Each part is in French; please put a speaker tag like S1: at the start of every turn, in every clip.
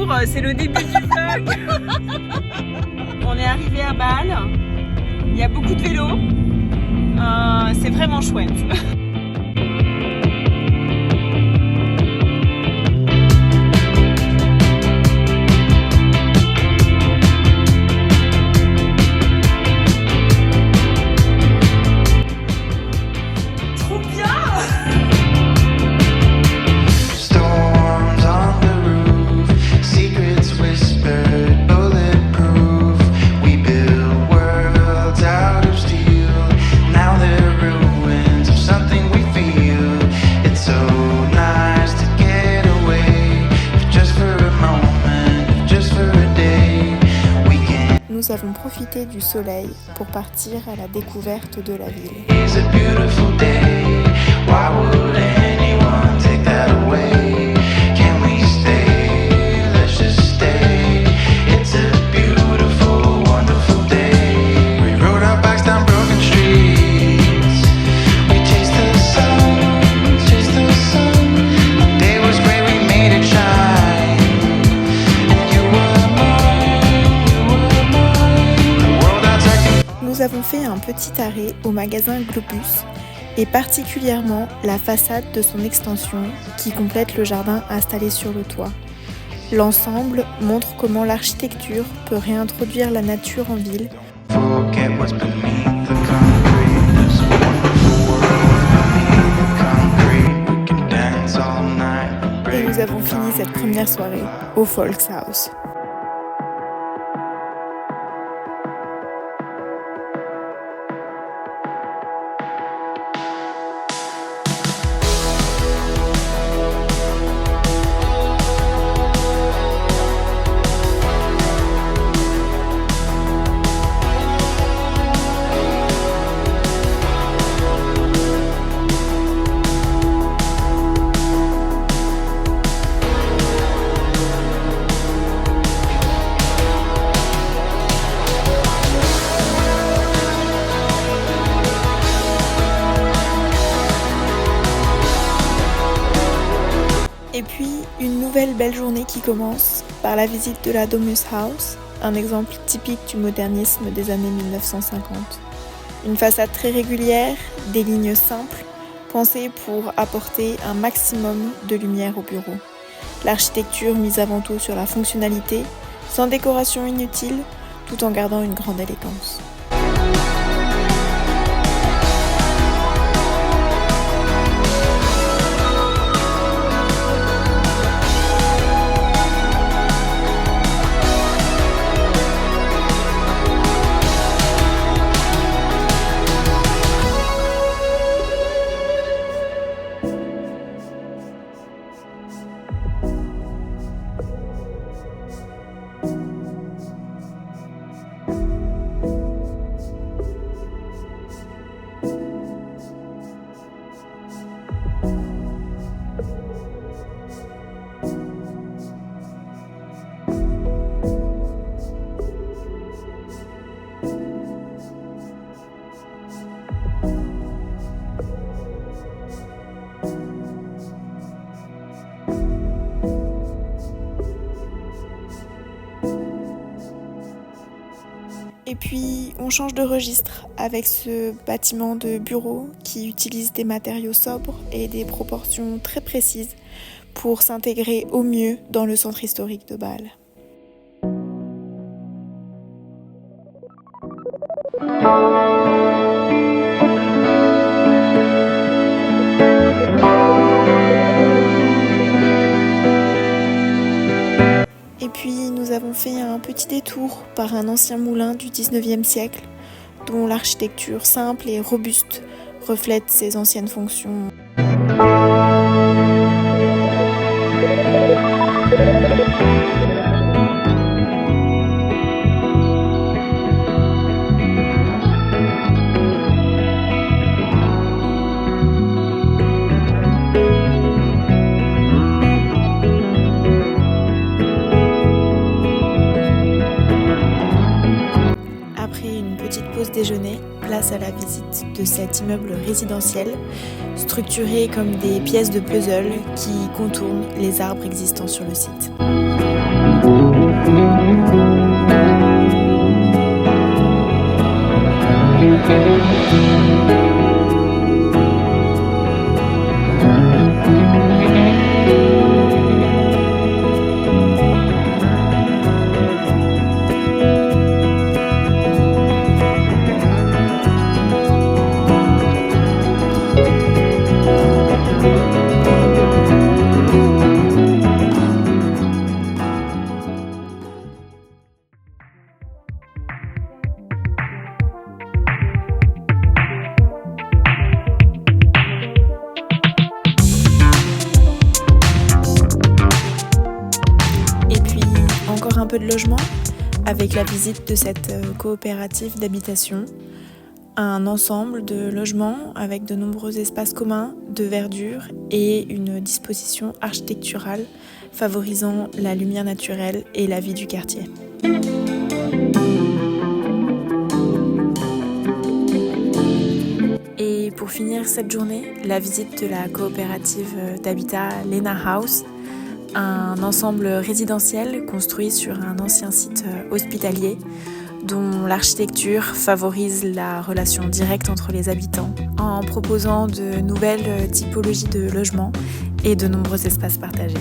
S1: bonjour, c'est le début du vlog. On est arrivé à Bâle, il y a beaucoup de vélos, c'est vraiment chouette.
S2: Nous avons profité du soleil pour partir à la découverte de la ville. Nous avons fait un petit arrêt au magasin Globus et particulièrement la façade de son extension qui complète le jardin installé sur le toit. L'ensemble montre comment l'architecture peut réintroduire la nature en ville. Et nous avons fini cette première soirée au Volkshaus. Et puis, une nouvelle belle journée qui commence par la visite de la Domushaus, un exemple typique du modernisme des années 1950. Une façade très régulière, des lignes simples, pensées pour apporter un maximum de lumière au bureau. L'architecture mise avant tout sur la fonctionnalité, sans décoration inutile, tout en gardant une grande élégance. Et puis on change de registre avec ce bâtiment de bureau qui utilise des matériaux sobres et des proportions très précises pour s'intégrer au mieux dans le centre historique de Bâle. Et puis nous avons fait un petit détour par un ancien moulin du 19e siècle dont l'architecture simple et robuste reflète ses anciennes fonctions. Déjeuner, place à la visite de cet immeuble résidentiel, structuré comme des pièces de puzzle qui contournent les arbres existants sur le site. Un peu de logement avec la visite de cette coopérative d'habitation, un ensemble de logements avec de nombreux espaces communs, de verdure et une disposition architecturale favorisant la lumière naturelle et la vie du quartier. Et pour finir cette journée, la visite de la coopérative d'habitat Lena House, un ensemble résidentiel construit sur un ancien site hospitalier dont l'architecture favorise la relation directe entre les habitants en proposant de nouvelles typologies de logements et de nombreux espaces partagés.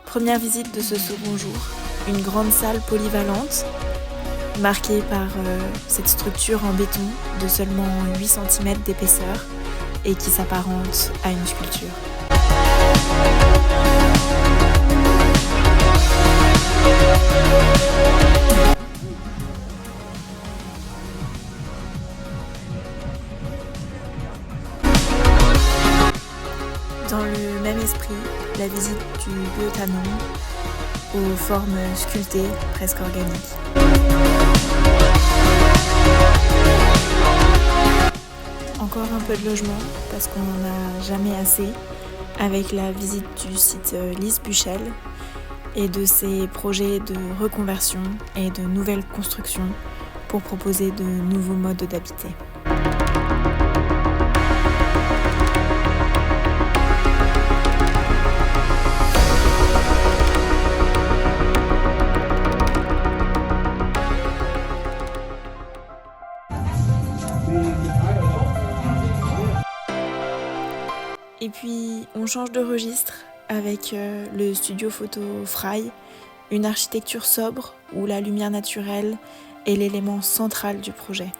S2: Première visite de ce second jour, une grande salle polyvalente marquée par cette structure en béton de seulement 8 cm d'épaisseur et qui s'apparente à une sculpture. Dans le même esprit, la visite du Goethe-Anon aux formes sculptées, presque organiques. Encore un peu de logement, parce qu'on n'en a jamais assez, avec la visite du site Lise Buchel et de ses projets de reconversion et de nouvelles constructions pour proposer de nouveaux modes d'habiter. Et puis on change de registre avec le studio photo Fry, une architecture sobre où la lumière naturelle est l'élément central du projet.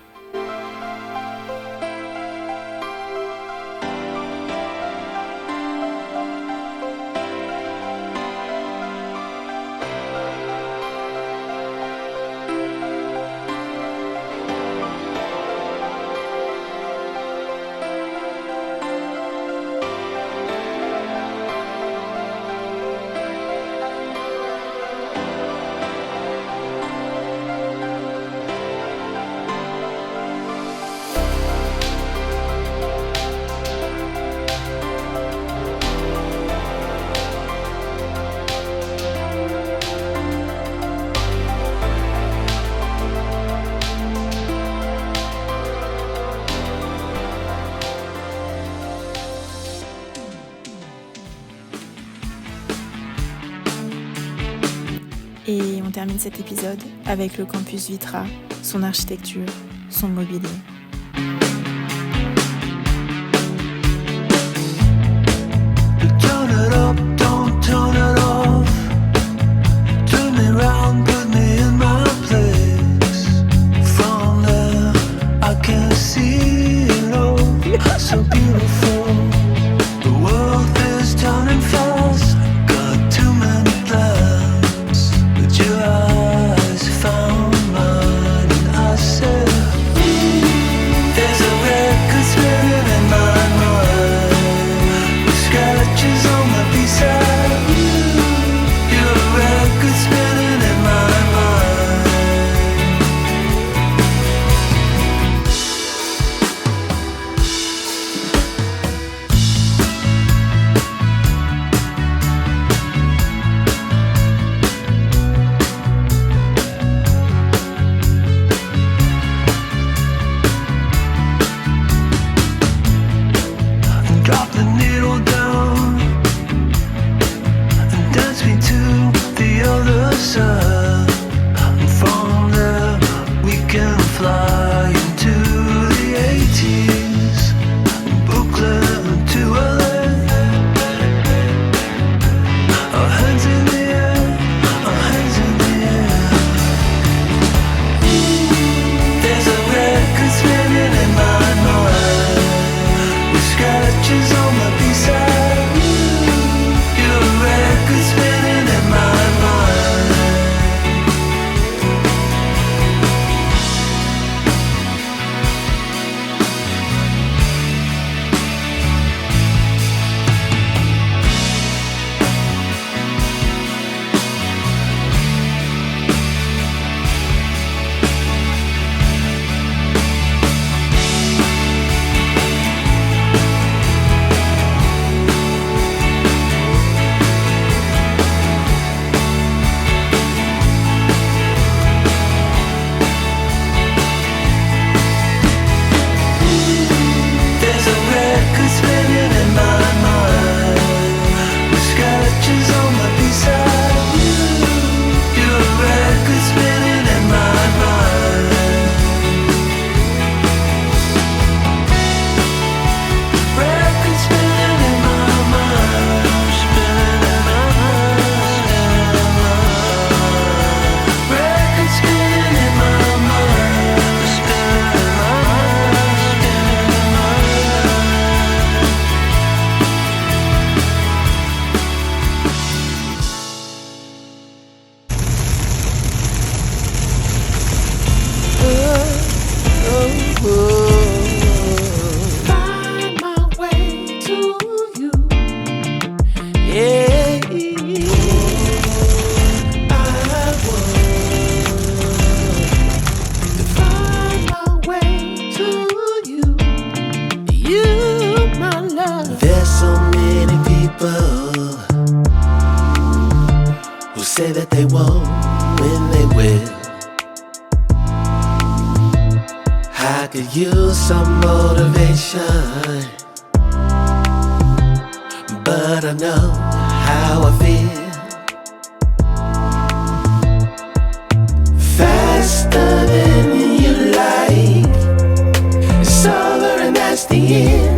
S2: Et on termine cet épisode avec le campus Vitra, son architecture, son mobilier.
S3: Turn it up, don't turn it off. Turn me round, put me in my place. From there, I can see it all. So beautiful. The world is turning fast. Got too many plans. But your eyes found mine, and I said, there's a record spinning in my mind. With scratches on the B-side. You're a record spinning in my mind. And drop the needle down and dance me to the other side. And from there we can fly into the 80s, Brooklyn to LA. Our hands in the air, our hands in the air. There's a record spinning in my mind. With scratches on the B-side. You're a record spinning in my mind. There's a record spinning in my mind. With scratches on the B-side. You're a record spinning in my mind. Record spinning in my mind. Spinning in my mind. Record spinning in my mind. Spinning in my mind. Spinning in my mind. Find my way to you. Yeah, I want to find my way to you. You, my love. There's so many people who say that they won't when they will. I could use some motivation, but I know how I feel. Faster than you like, it's over and that's the end.